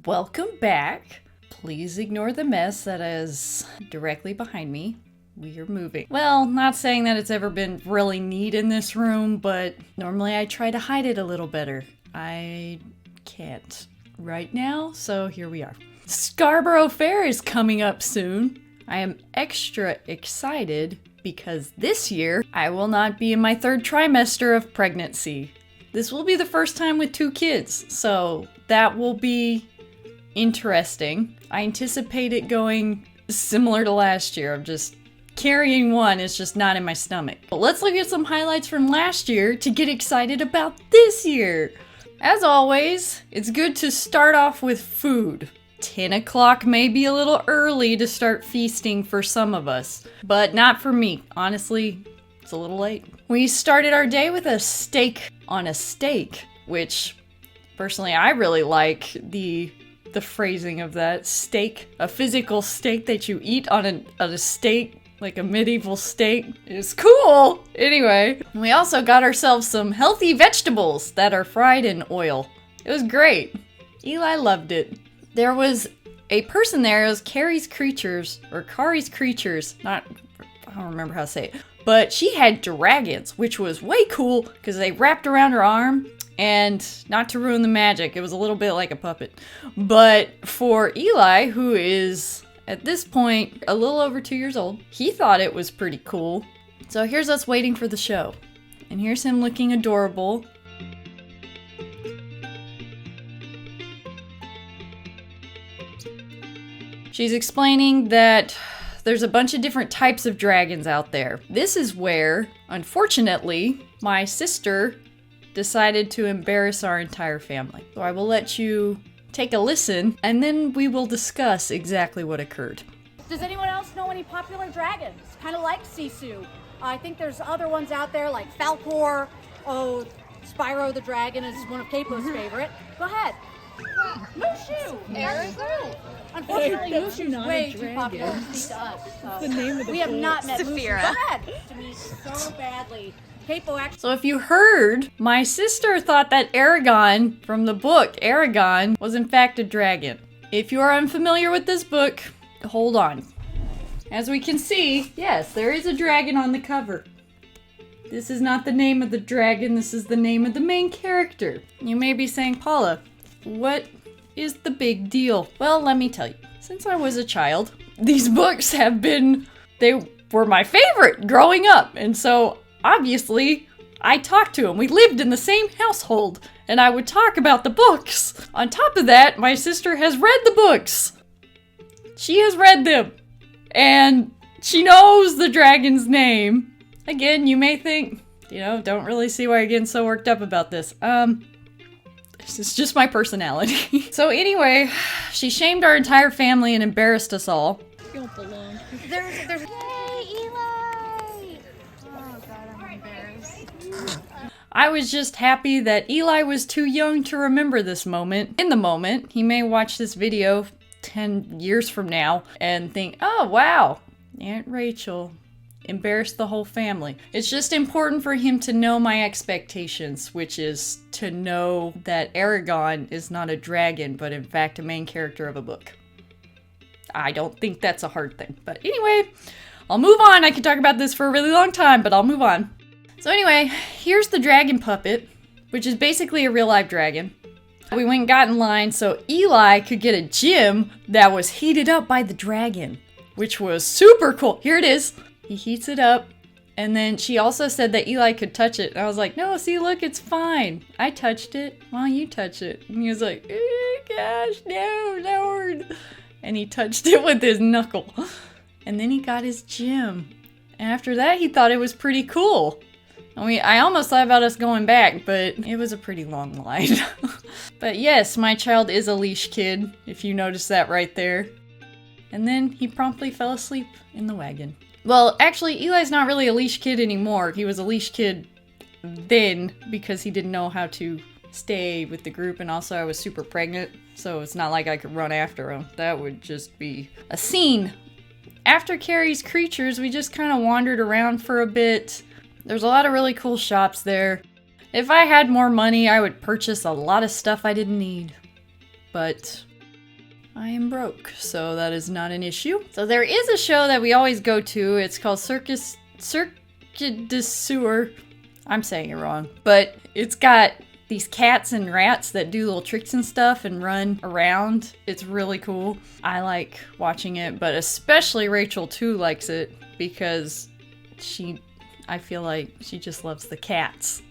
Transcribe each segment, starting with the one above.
Welcome back. Please ignore the mess that is directly behind me. We are moving. Well, not saying that it's ever been really neat in this room, but normally I try to hide it a little better. I can't right now, so here we are. Scarborough Faire is coming up soon. I am extra excited because this year I will not be in my third trimester of pregnancy. This will be the first time with 2 kids, so that will be interesting. I anticipate it going similar to last year. I'm just carrying one, it's just not in my stomach. But let's look at some highlights from last year to get excited about this year. As always, it's good to start off with food. 10 o'clock may be a little early to start feasting for some of us, but not for me. Honestly, it's a little late. We started our day with a steak on a steak, which personally I really like the phrasing of that. Steak, a physical steak that you eat on a steak, like a medieval steak, is cool. Anyway, we also got ourselves some healthy vegetables that are fried in oil. It was great. Eli loved it. There was a person there, it was Kari's Creatures, I don't remember how to say it, but she had dragons, which was way cool because they wrapped around her arm. And not to ruin the magic, it was a little bit like a puppet. But for Eli, who is at this point a little over 2 years old, he thought it was pretty cool. So here's us waiting for the show. And here's him looking adorable. She's explaining that there's a bunch of different types of dragons out there. This is where, unfortunately, my sister decided to embarrass our entire family. So I will let you take a listen, and then we will discuss exactly what occurred. Does anyone else know any popular dragons? Kind of like Sisu. I think there's other ones out there like Falcor. Oh, Spyro the Dragon is one of Capo's favorite. Go ahead. Mushu! Eric? Unfortunately, Mushu's way too popular to speak to us. So The name of the we have not met Mushu. Saphira. Go ahead. To me so badly. Capo actually. So if you heard, my sister thought that Aragon from the book Aragon was in fact a dragon. If you are unfamiliar with this book, hold on. As we can see, yes, there is a dragon on the cover. This is not the name of the dragon, this is the name of the main character. You may be saying, Paula, what is the big deal? Well, let me tell you. Since I was a child, these books they were my favorite growing up. And so, obviously, I talked to him. We lived in the same household, and I would talk about the books. On top of that, my sister has read the books. She has read them, and she knows the dragon's name. Again, you may think, don't really see why you're getting so worked up about this. This is just my personality. So anyway, she shamed our entire family and embarrassed us all. You don't belong. There's Yay, Eli! Oh god, I'm embarrassed. I was just happy that Eli was too young to remember this moment. In the moment, he may watch this video 10 years from now and think, oh wow, Aunt Rachel embarrassed the whole family. It's just important for him to know my expectations, which is to know that Aragon is not a dragon, but in fact a main character of a book. I don't think that's a hard thing. But anyway, I'll move on. I could talk about this for a really long time, but I'll move on. So anyway, here's the dragon puppet, which is basically a real live dragon. We went and got in line so Eli could get a gem that was heated up by the dragon, which was super cool. Here it is. He heats it up, and then she also said that Eli could touch it. And I was like, no, see, look, it's fine. I touched it. Why don't you touch it? And he was like, gosh, no, Lord. And he touched it with his knuckle. And then he got his gem. And after that, he thought it was pretty cool. I mean, I almost thought about us going back, but it was a pretty long line. But yes, my child is a leash kid, if you notice that right there. And then he promptly fell asleep in the wagon. Well, actually, Eli's not really a leash kid anymore. He was a leash kid then because he didn't know how to stay with the group, and also I was super pregnant, so it's not like I could run after him. That would just be a scene. After Kari's Creatures, we just kind of wandered around for a bit. There's a lot of really cool shops there. If I had more money, I would purchase a lot of stuff I didn't need. But I am broke, so that is not an issue. So there is a show that we always go to. It's called Cirque du Soleil. I'm saying it wrong, but it's got these cats and rats that do little tricks and stuff and run around. It's really cool. I like watching it, but especially Rachel too likes it because I feel like she just loves the cats.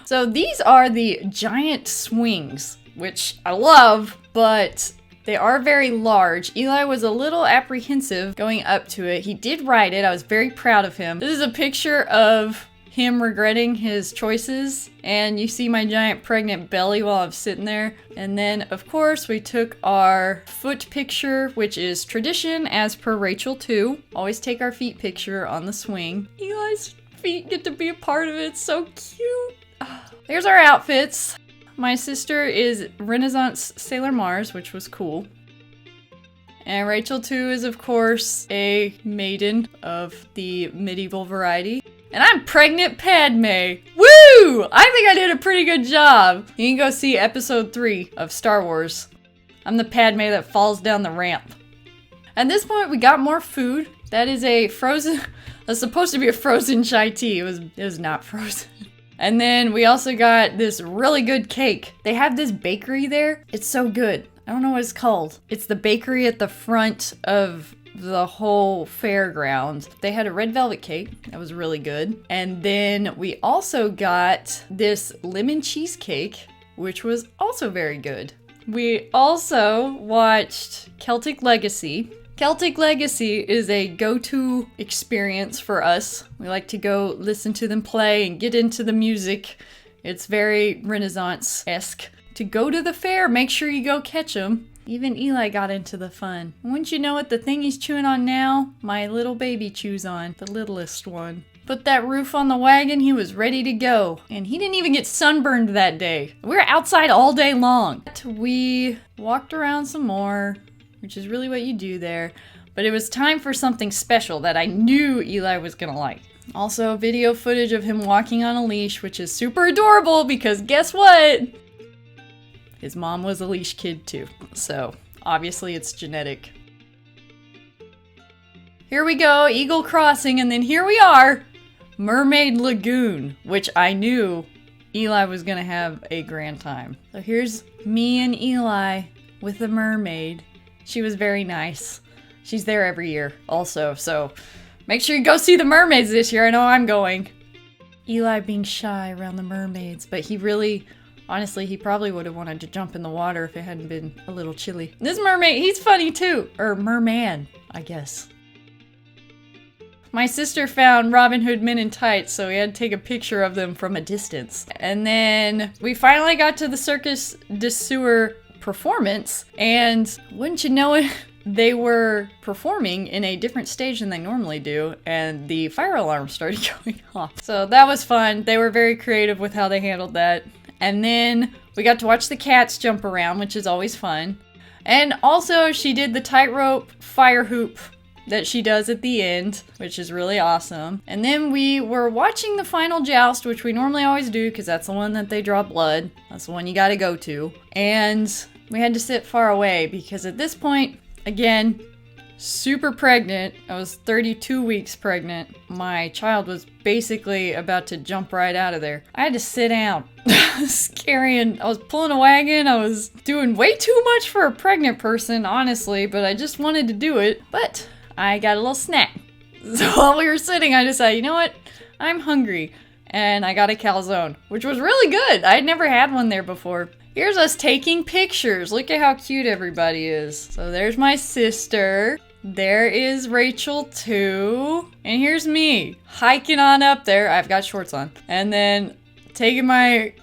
So these are the giant swings, which I love, but they are very large. Eli was a little apprehensive going up to it. He did ride it. I was very proud of him. This is a picture of him regretting his choices, and you see my giant pregnant belly while I'm sitting there. And then, of course, we took our foot picture, which is tradition as per Rachel too. Always take our feet picture on the swing. Eli's feet get to be a part of it. It's so cute. There's our outfits. My sister is Renaissance Sailor Mars, which was cool. And Rachel too is, of course, a maiden of the medieval variety. And I'm pregnant Padme. Woo! I think I did a pretty good job. You can go see episode 3 of Star Wars. I'm the Padme that falls down the ramp. At this point, we got more food. That is a frozen... That's supposed to be a frozen chai tea. It was not frozen. And then we also got this really good cake. They have this bakery there. It's so good. I don't know what it's called. It's the bakery at the front of the whole fairground. They had a red velvet cake that was really good. And then we also got this lemon cheesecake, which was also very good. We also watched Celtic Legacy. Celtic Legacy is a go-to experience for us. We like to go listen to them play and get into the music. It's very Renaissance-esque. To go to the fair, make sure you go catch them. Even Eli got into the fun. Wouldn't you know it, the thing he's chewing on now, my little baby chews on, the littlest one. Put that roof on the wagon, he was ready to go. And he didn't even get sunburned that day. We were outside all day long. We walked around some more, which is really what you do there. But it was time for something special that I knew Eli was gonna like. Also, video footage of him walking on a leash, which is super adorable because guess what? His mom was a leash kid too, so obviously it's genetic. Here we go, Eagle Crossing, and then here we are, Mermaid Lagoon, which I knew Eli was gonna have a grand time. So here's me and Eli with the mermaid. She was very nice. She's there every year also, so make sure you go see the mermaids this year. I know I'm going. Eli being shy around the mermaids, but he really... Honestly, he probably would have wanted to jump in the water if it hadn't been a little chilly. This mermaid, he's funny too. Or merman, I guess. My sister found Robin Hood men in tights, so we had to take a picture of them from a distance. And then we finally got to the Circus du Soleil performance, and wouldn't you know it, they were performing in a different stage than they normally do, and the fire alarm started going off. So that was fun. They were very creative with how they handled that. And then we got to watch the cats jump around, which is always fun. And also she did the tightrope fire hoop that she does at the end, which is really awesome. And then we were watching the final joust, which we normally always do because that's the one that they draw blood. That's the one you gotta go to. And we had to sit far away because at this point, again, super pregnant. I was 32 weeks pregnant. My child was basically about to jump right out of there. I had to sit down. Scary, and I was pulling a wagon. I was doing way too much for a pregnant person, honestly, but I just wanted to do it. But I got a little snack. So while we were sitting, I decided, you know what? I'm hungry. And I got a calzone, which was really good. I'd never had one there before. Here's us taking pictures. Look at how cute everybody is. So there's my sister. There is Rachel too. And here's me hiking on up there. I've got shorts on. And then taking my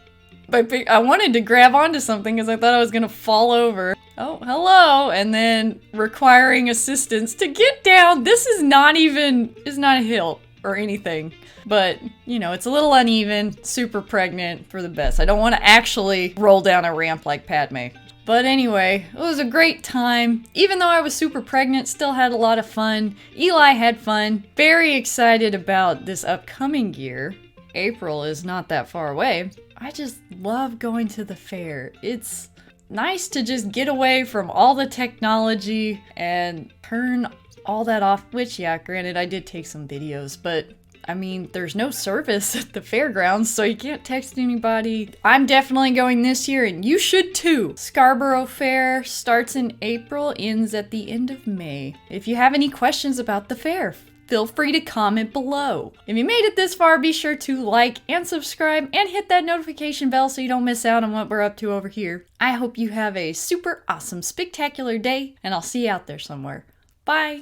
I wanted to grab onto something because I thought I was gonna fall over. Oh, hello. And then requiring assistance to get down. This is not a hill or anything. But, you know, it's a little uneven, super pregnant for the best. I don't want to actually roll down a ramp like Padme. But anyway, it was a great time. Even though I was super pregnant, still had a lot of fun. Eli had fun. Very excited about this upcoming year. April is not that far away. I just love going to the fair. It's nice to just get away from all the technology and turn all that off, which, yeah, granted, I did take some videos, but I mean, there's no service at the fairgrounds, so you can't text anybody. I'm definitely going this year, and you should too. Scarborough Faire starts in April, ends at the end of May. If you have any questions about the fair, feel free to comment below. If you made it this far, be sure to like and subscribe and hit that notification bell so you don't miss out on what we're up to over here. I hope you have a super awesome, spectacular day, and I'll see you out there somewhere. Bye!